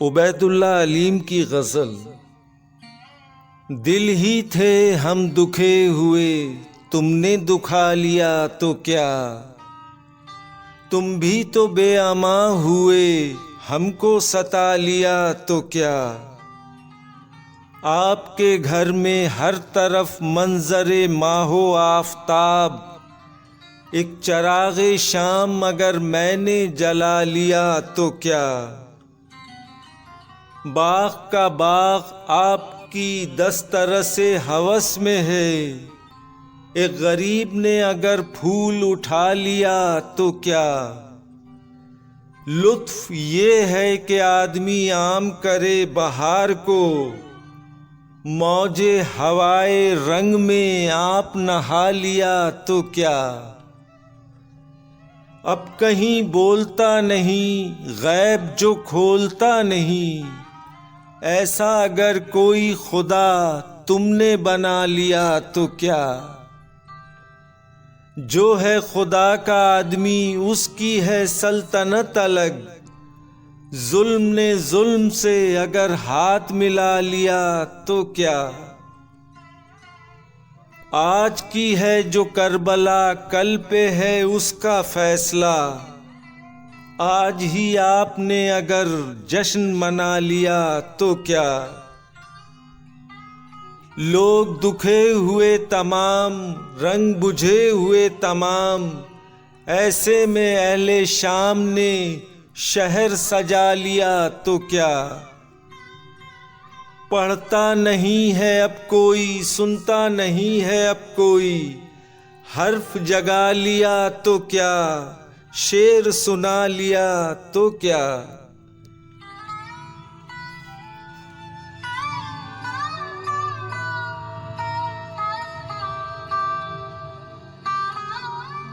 उबैदुल्लाह अलीम की गज़ल। दिल ही थे हम दुखे हुए, तुमने दुखा लिया तो क्या। तुम भी तो बेअमा हुए, हमको सता लिया तो क्या। आपके घर में हर तरफ मंजरे माहो आफताब, एक चरागे शाम अगर मैंने जला लिया तो क्या। बाग का बाग आपकी दस्तरसे हवस में है, एक गरीब ने अगर फूल उठा लिया तो क्या। लुत्फ ये है कि आदमी आम करे बहार को, मौजे हवाए रंग में आप नहा लिया तो क्या। अब कहीं बोलता नहीं गैब जो खोलता नहीं, ऐसा अगर कोई खुदा तुमने बना लिया तो क्या। जो है खुदा का आदमी उसकी है सल्तनत अलग, जुल्म ने जुल्म से अगर हाथ मिला लिया तो क्या। आज की है जो करबला कल पे है उसका फैसला, आज ही आपने अगर जश्न मना लिया तो क्या। लोग दुखे हुए तमाम, रंग बुझे हुए तमाम, ऐसे में अहले शाम ने शहर सजा लिया तो क्या। पढ़ता नहीं है अब कोई, सुनता नहीं है अब कोई, हर्फ जगा लिया तो क्या, शेर सुना लिया तो क्या।